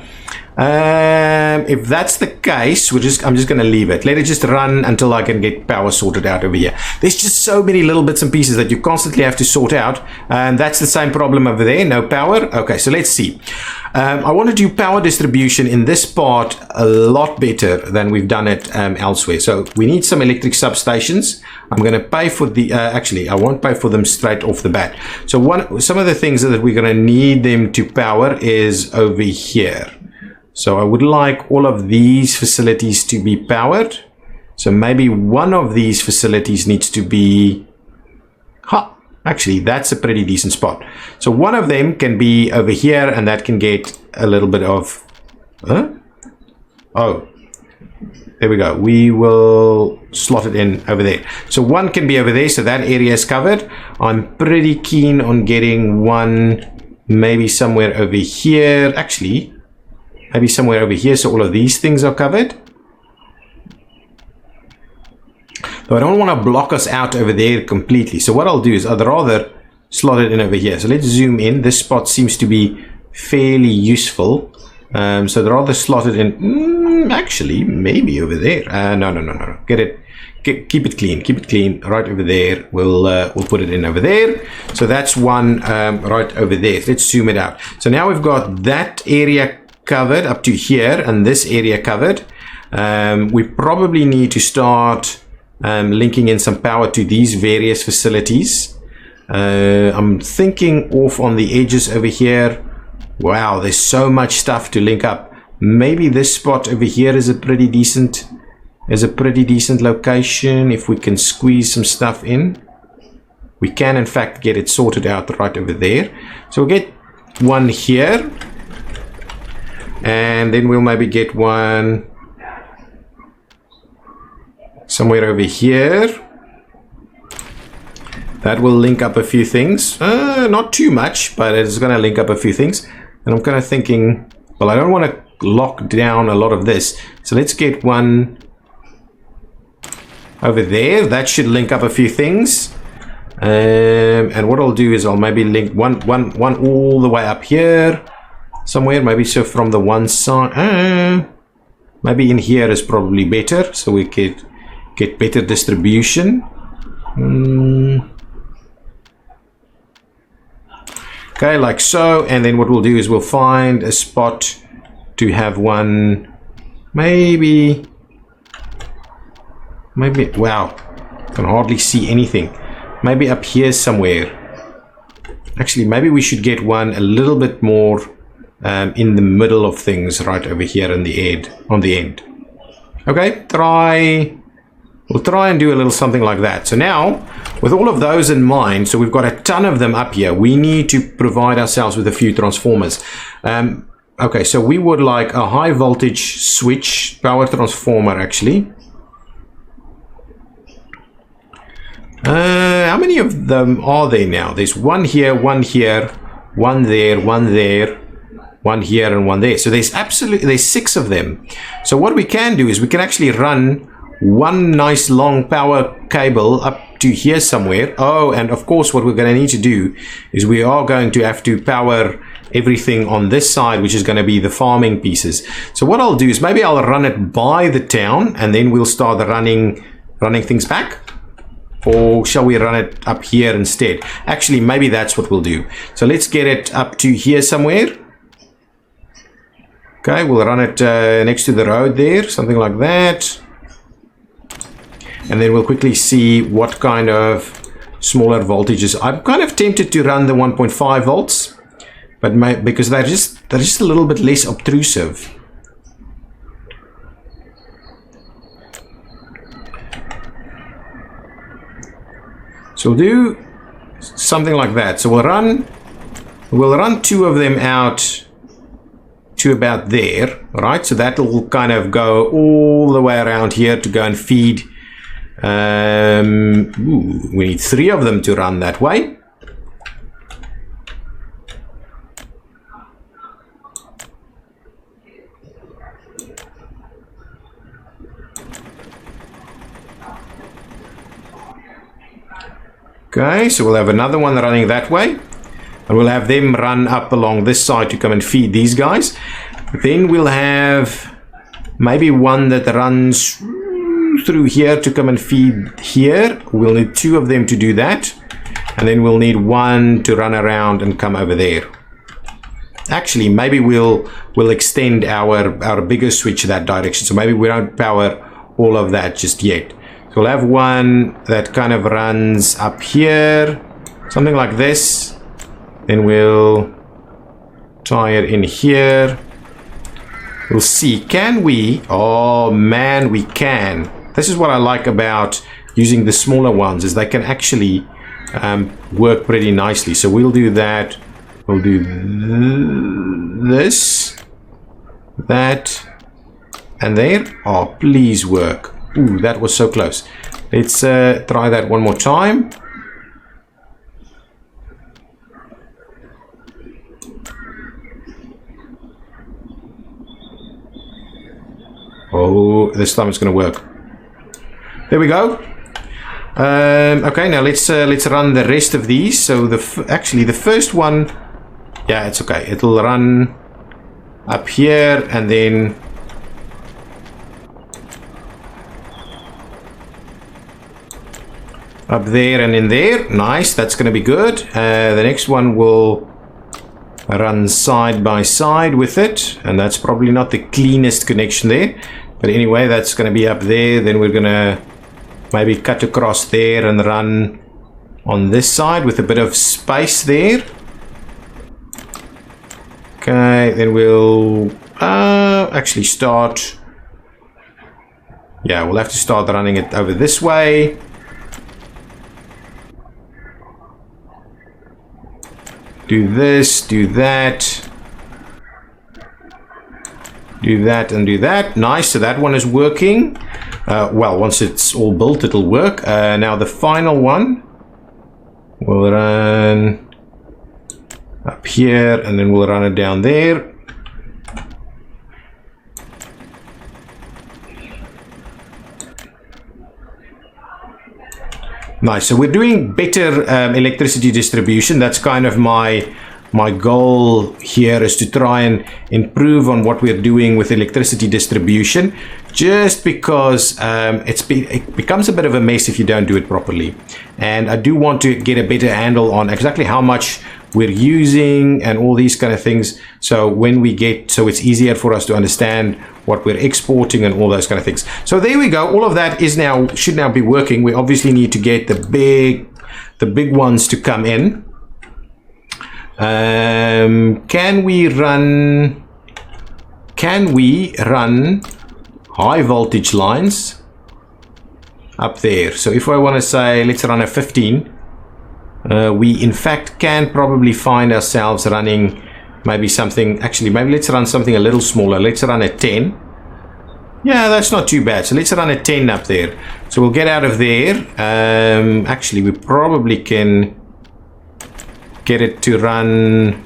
If that's the case, I'm just going to leave it. Let it just run until I can get power sorted out over here. There's just so many little bits and pieces that you constantly have to sort out. And that's the same problem over there. No power. Okay, so let's see. I want to do power distribution in this part a lot better than we've done it elsewhere. So we need some electric substations. I'm going to pay for the, actually, I won't pay for them straight off the bat. So some of the things that we're going to need them to power is over here. So I would like all of these facilities to be powered. So maybe one of these facilities needs to be, actually, that's a pretty decent spot. So one of them can be over here, and that can get a little bit of, oh, there we go. We will slot it in over there. So one can be over there, so that area is covered. I'm pretty keen on getting one maybe somewhere over here. Actually, maybe somewhere over here, so all of these things are covered. Though I don't want to block us out over there completely. So what I'll do is I'd rather slot it in over here. So let's zoom in. This spot seems to be fairly useful. So I'd rather slot it in, actually, maybe over there. No. Keep it clean. Keep it clean right over there. We'll put it in over there. So that's one right over there. Let's zoom it out. So now we've got that area covered up to here and this area covered. We probably need to start linking in some power to these various facilities. I'm thinking off on the edges over here. Wow, there's so much stuff to link up. Maybe this spot over here is a pretty decent is a pretty decent location. If we can squeeze some stuff in, we can in fact get it sorted out right over there. So we'll get one here, and then we'll maybe get one somewhere over here. That will link up a few things. Not too much, but it's going to link up a few things. And I'm kind of thinking, well, I don't want to lock down a lot of this. So let's get one over there. That should link up a few things. And what I'll do is I'll maybe link one all the way up here somewhere. Maybe so from the one side. Maybe in here is probably better. So we could get better distribution. Okay, like so, and then what we'll do is we'll find a spot to have one, maybe, wow, can hardly see anything. Maybe up here somewhere. Actually, maybe we should get one a little bit more in the middle of things, right over here on the end. Okay, we'll try and do a little something like that. So now, with all of those in mind, so we've got a ton of them up here. We need to provide ourselves with a few transformers. Okay, so we would like a high voltage switch power transformer, actually. How many of them are there now? There's one here, one there, one there, one here, and one there. So there's 6 of them. So what we can do is we can actually run one nice long power cable up to here somewhere. Oh, and of course what we're going to need to do is we are going to have to power everything on this side, which is going to be the farming pieces. So what I'll do is maybe I'll run it by the town, and then we'll start running things back. Or shall we run it up here instead? Actually, maybe that's what we'll do. So let's get it up to here somewhere. Okay, we'll run it next to the road there, something like that. And then we'll quickly see what kind of smaller voltages. I'm kind of tempted to run the 1.5 volts, but because they're just a little bit less obtrusive. So we'll do something like that. So we'll run 2 of them out to about there, right? So that'll kind of go all the way around here to go and feed. We need 3 of them to run that way. Okay, so we'll have another one running that way, and we'll have them run up along this side to come and feed these guys. Then we'll have maybe one that runs through here to come and feed here. We'll need 2 of them to do that, and then we'll need 1 to run around and come over there. Actually, maybe we'll extend our bigger switch that direction, so maybe we don't power all of that just yet. So we'll have 1 that kind of runs up here, something like this. Then we'll tie it in here. We'll see, can we? Oh man, we can. This is what I like about using the smaller ones, is they can actually work pretty nicely. So we'll do that. We'll do this, that, and there. Oh, please work. Ooh, that was so close. Let's try that one more time. Oh, this time it's going to work. There we go. Okay, now let's run the rest of these. So actually the first one, yeah, it's okay. It'll run up here and then up there and in there. Nice, that's going to be good. The next one will run side by side with it, and that's probably not the cleanest connection there, but anyway, that's going to be up there. Then we're going to maybe cut across there and run on this side with a bit of space there. Okay, then we'll actually start. Yeah, we'll have to start running it over this way. Do this, do that. Do that and do that. Nice, so that one is working. Well, once it's all built, it'll work. Now the final one. We'll run up here and then we'll run it down there. Nice, so we're doing better electricity distribution. That's kind of my goal here, is to try and improve on what we're doing with electricity distribution, just because it becomes a bit of a mess if you don't do it properly. And I do want to get a better handle on exactly how much we're using and all these kind of things, so when we get, so it's easier for us to understand what we're exporting and all those kind of things. So there we go. All of that is now, should now be working. We obviously need to get the big ones to come in. Can we run high voltage lines up there? So if I want to say, let's run a 15, we in fact can probably find ourselves running maybe something, actually maybe let's run something a little smaller. Let's run a 10. Yeah, that's not too bad. So let's run a 10 up there. So we'll get out of there. Actually, we probably can get it to run.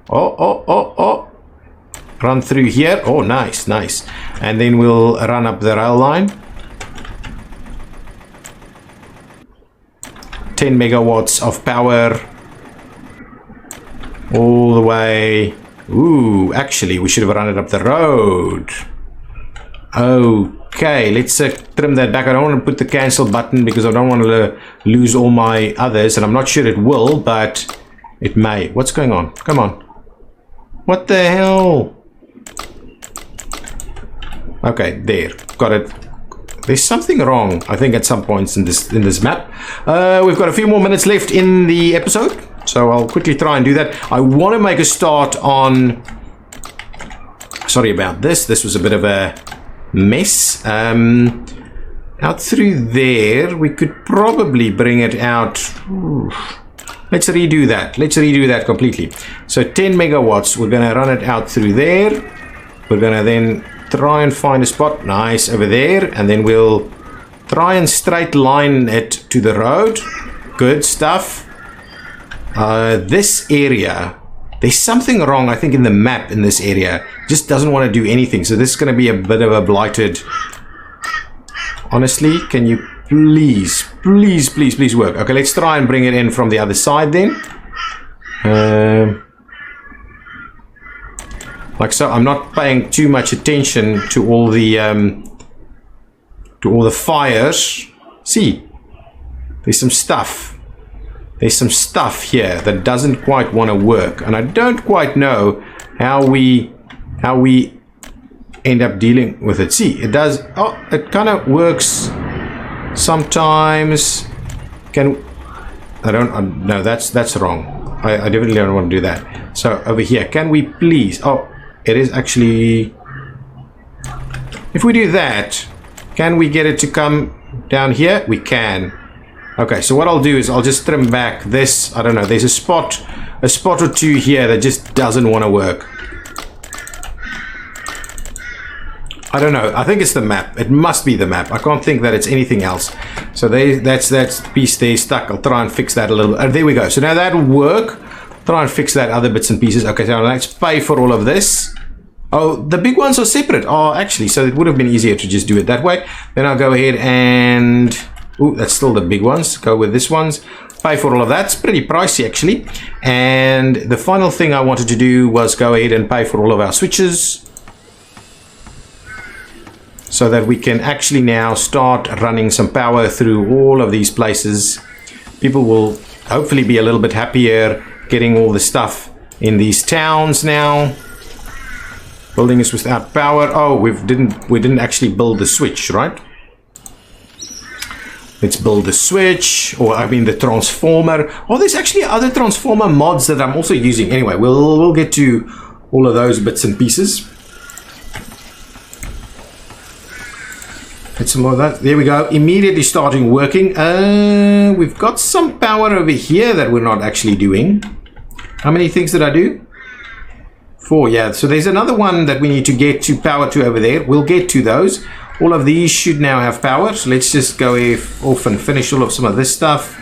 Oh. Run through here. Oh, nice. And then we'll run up the rail line. 10 megawatts of power all the way. Ooh, actually, we should have run it up the road. Okay, let's trim that back. I don't want to put the cancel button because I don't want to lose all my others, and I'm not sure it will, but it may. What's going on? Come on. What the hell? Okay, there. Got it. There's something wrong, I think, at some points in this map. We've got a few more minutes left in the episode, so I'll quickly try and do that. I want to make a start on... Sorry about this. This was a bit of a mess. Out through there, we could probably bring it out. Let's redo that. Let's redo that completely. So 10 megawatts. We're going to run it out through there. We're going to then try and find a spot. Nice, over there. And then we'll try and straight line it to the road. Good stuff. This area, there's something wrong, I think, in the map in this area. Just doesn't want to do anything. So this is going to be a bit of a blighted... Honestly, can you please work? Okay, let's try and bring it in from the other side then. Like so, I'm not paying too much attention to all the fires. See, there's some stuff. There's some stuff here that doesn't quite want to work, and I don't quite know how we end up dealing with it. See, it does. Oh, it kind of works sometimes. No, that's wrong. I definitely don't want to do that. So over here, can we please? Oh, it is actually. If we do that, can we get it to come down here? We can. Okay, so what I'll do is I'll just trim back this. I don't know. There's a spot or two here that just doesn't want to work. I don't know. I think it's the map. It must be the map. I can't think that it's anything else. So that's that piece there stuck. I'll try and fix that a little bit. There we go. So now that'll work. Try and fix that other bits and pieces. Okay, so let's pay for all of this. Oh, the big ones are separate. Oh, actually, so it would have been easier to just do it that way. Then I'll go ahead and... Ooh, that's still the big ones. Go with this ones. Pay for all of that. It's pretty pricey, actually. And the final thing I wanted to do was go ahead and pay for all of our switches, so that we can actually now start running some power through all of these places. People will hopefully be a little bit happier getting all the stuff in these towns now. Building is without power. Oh, we didn't actually build the switch, right? Let's build the switch, or I mean the transformer. Oh, there's actually other transformer mods that I'm also using. Anyway, we'll get to all of those bits and pieces. put some more of that. There we go. Immediately starting working. We've got some power over here that we're not actually doing. How many things did I do? 4, yeah. So there's another one that we need to get to power to over there. We'll get to those. All of these should now have power. So let's just go off and finish all of some of this stuff.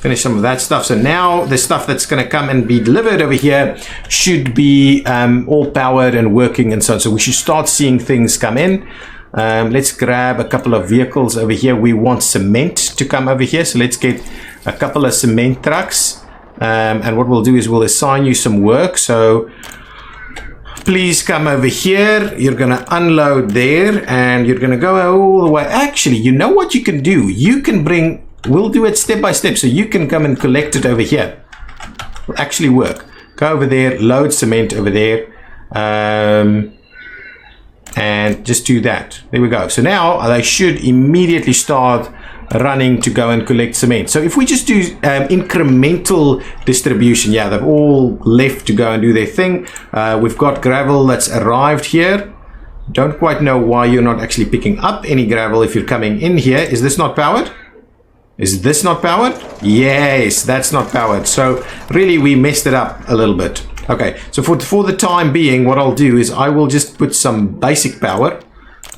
Finish some of that stuff. So now the stuff that's going to come and be delivered over here should be all powered and working and so on. So we should start seeing things come in. Let's grab a couple of vehicles over here. We want cement to come over here. So let's get a couple of cement trucks. And what we'll do is we'll assign you some work. So please come over here. You're going to unload there and you're going to go all the way. Actually, you know what you can do? You can bring, we'll do it step by step. So you can come and collect it over here. It'll actually work. Go over there, load cement over there. And just do that. There we go. So now they should immediately start running to go and collect cement. So if we just do incremental distribution, yeah, they've all left to go and do their thing. We've got gravel that's arrived here. Don't quite know why you're not actually picking up any gravel if you're coming in here. Is this not powered? Is this not powered? Yes, that's not powered. So really we messed it up a little bit. Okay, so for the time being, what I'll do is I will just put some basic power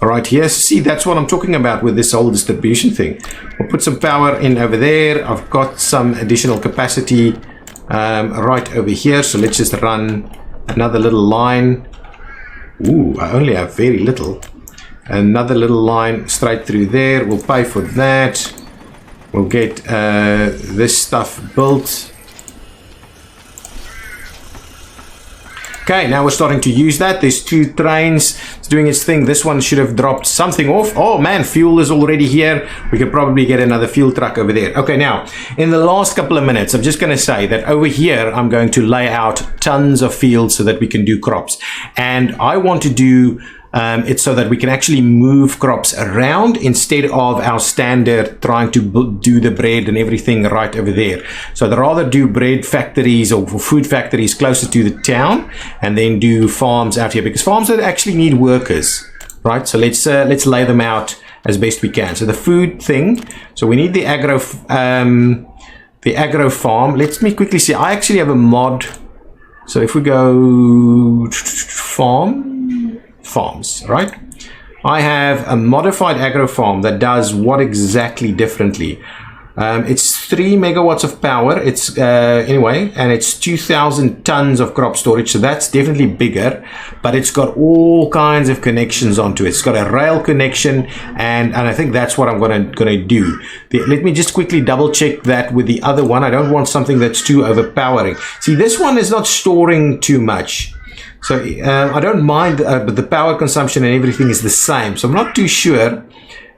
right here. So see, that's what I'm talking about with this whole distribution thing. We'll put some power in over there. I've got some additional capacity right over here. So let's just run another little line. Ooh, I only have very little. Another little line straight through there. We'll pay for that. We'll get this stuff built. Okay, now we're starting to use that. There's 2 trains. It's doing its thing. This one should have dropped something off. Oh man, fuel is already here. We could probably get another fuel truck over there. Okay, now, in the last couple of minutes, I'm just going to say that over here, I'm going to lay out tons of fields so that we can do crops. And I want to do it so that we can actually move crops around instead of our standard trying to do the bread and everything right over there. So I'd rather do bread factories or food factories closer to the town and then do farms out here, because farms that actually need workers, right? So let's lay them out as best we can. So the food thing, so we need the agro farm. Let me quickly see. I actually have a mod. So if we go farms, right? I have a modified agro farm that does what exactly differently? It's 3 megawatts of power. It's anyway, and it's 2,000 tons of crop storage. So that's definitely bigger, but it's got all kinds of connections onto it. It's got a rail connection, and I think that's what I'm gonna do. Let me just quickly double check that with the other one. I don't want something that's too overpowering. See, this one is not storing too much. So I don't mind, but the power consumption and everything is the same. So I'm not too sure.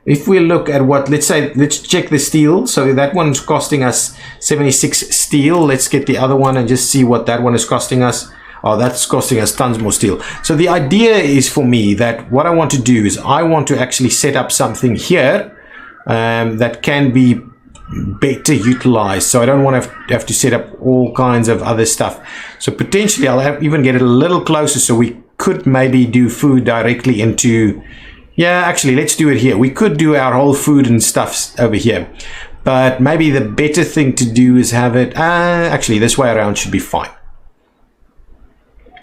If we look at what, let's check the steel. So that one's costing us 76 steel. Let's get the other one and just see what that one is costing us. Oh, that's costing us tons more steel. So the idea is for me that what I want to do is I want to actually set up something here that can be better utilized. So I don't want to have to set up all kinds of other stuff. So potentially I'll even get it a little closer, so we could maybe do food directly into, yeah, actually let's do it here. We could do our whole food and stuff over here, but maybe the better thing to do is have it actually this way around should be fine.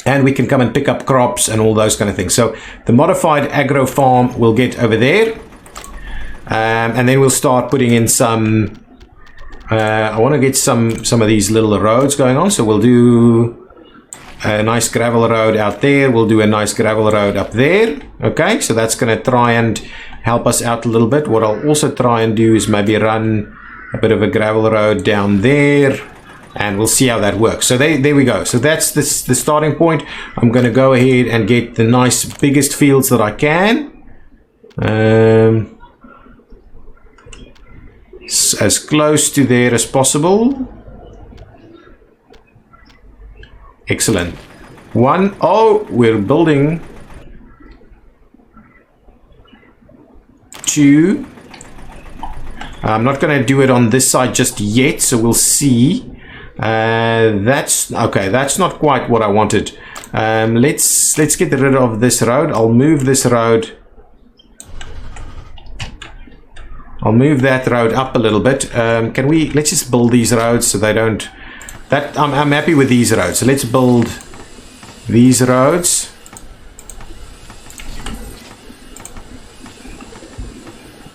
And we can come and pick up crops and all those kind of things. So the modified agro farm will get over there. And then we'll start putting in some, I want to get some of these little roads going on. So we'll do a nice gravel road out there. We'll do a nice gravel road up there. Okay, so that's going to try and help us out a little bit. What I'll also try and do is maybe run a bit of a gravel road down there. And we'll see how that works. So there we go. So that's the starting point. I'm going to go ahead and get the nice biggest fields that I can. As close to there as possible. Excellent. We're building 2. I'm not going to do it on this side just yet, so we'll see. That's okay. That's not quite what I wanted. Let's get rid of this road. I'll move this road I'll move that road up a little bit. Can we, let's just build these roads so they don't, I'm happy with these roads. So let's build these roads.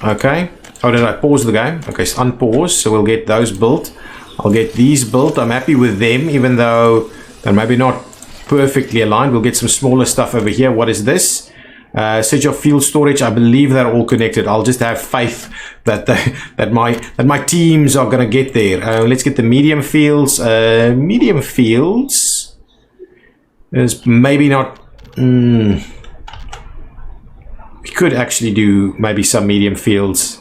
Okay. Oh, did I pause the game? Okay, so unpause. So we'll get those built. I'll get these built. I'm happy with them, even though they're maybe not perfectly aligned. We'll get some smaller stuff over here. What is this? Search of field storage. I believe they're all connected. I'll just have faith that that my teams are gonna get there. Let's get the medium fields. Medium fields is maybe not. We could actually do maybe some medium fields.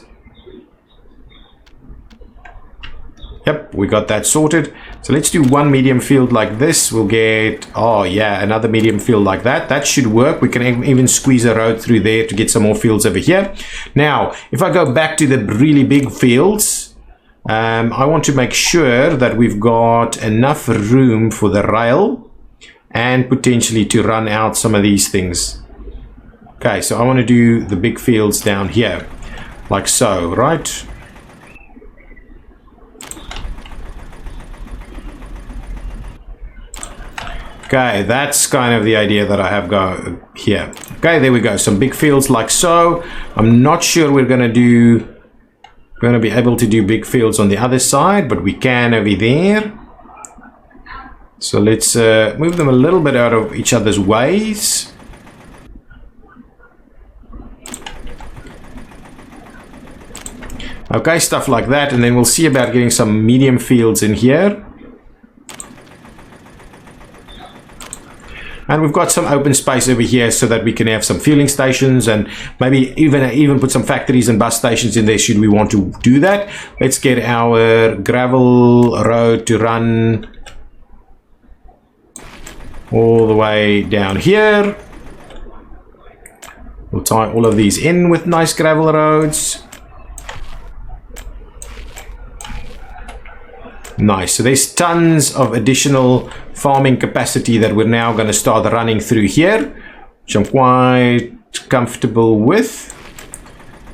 Yep, we got that sorted. So let's do one medium field like this. We'll get, oh yeah, another medium field like that. That should work. We can even squeeze a road through there to get some more fields over here. Now, if I go back to the really big fields, I want to make sure that we've got enough room for the rail and potentially to run out some of these things. Okay, so I want to do the big fields down here, like so, right? Okay, that's kind of the idea that I have go here. Okay, there we go. Some big fields like so. I'm not sure we're going to be able to do big fields on the other side, but we can over there. So let's move them a little bit out of each other's ways. Okay, stuff like that, and then we'll see about getting some medium fields in here. And we've got some open space over here so that we can have some fueling stations and maybe even put some factories and bus stations in there should we want to do that. Let's get our gravel road to run all the way down here. We'll tie all of these in with nice gravel roads. Nice. So there's tons of additional farming capacity that we're now going to start running through here, which I'm quite comfortable with.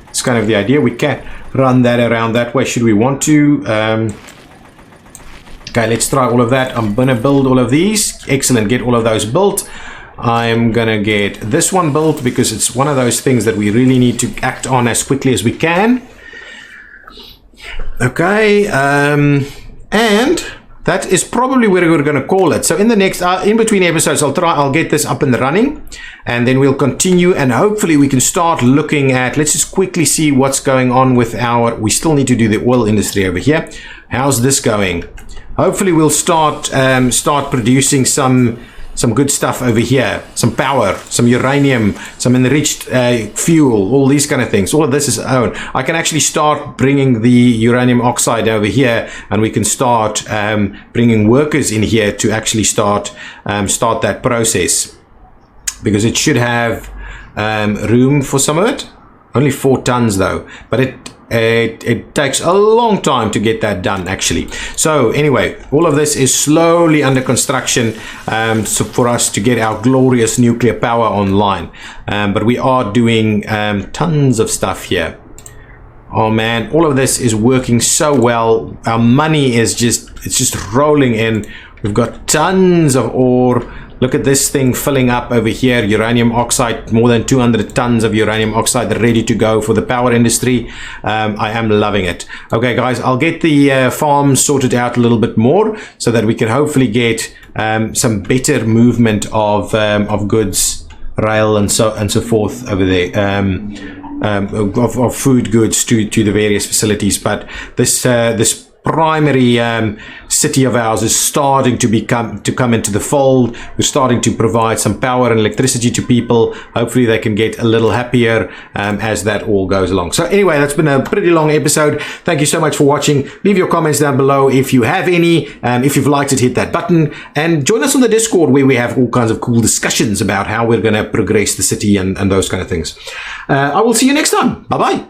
It's kind of the idea. We can run that around that way should we want to. Okay, let's try all of that. I'm going to build all of these. Excellent. Get all of those built. I'm going to get this one built because it's one of those things that we really need to act on as quickly as we can. Okay, and that is probably where we're going to call it. So in the next, in between episodes, I'll get this up and running, and then we'll continue, and hopefully we can start looking at, let's just quickly see what's going on with we still need to do the oil industry over here. How's this going? Hopefully we'll start producing some good stuff over here, some power, some uranium, some enriched fuel, all these kind of things. All of this is own. I can actually start bringing the uranium oxide over here, and we can start bringing workers in here to actually start that process, because it should have room for some of it. Only 4 tons though, but it takes a long time to get that done actually. So anyway, all of this is slowly under construction, so for us to get our glorious nuclear power online, but we are doing tons of stuff here. Oh man, all of this is working so well. Our money is just rolling in. We've got tons of ore. Look at this thing filling up over here. Uranium oxide, more than 200 tons of uranium oxide ready to go for the power industry. I am loving it. Okay, guys, I'll get the farm sorted out a little bit more so that we can hopefully get some better movement of goods, rail and so forth over there. Of food goods to the various facilities. But this primary city of ours is starting to come into the fold. We're starting to provide some power and electricity to people. Hopefully they can get a little happier as that all goes along. So anyway, that's been a pretty long episode. Thank you so much for watching. Leave your comments down below if you have any. If you've liked it, hit that button and join us on the Discord, where we have all kinds of cool discussions about how we're going to progress the city and those kind of things. I will see you next time. Bye bye.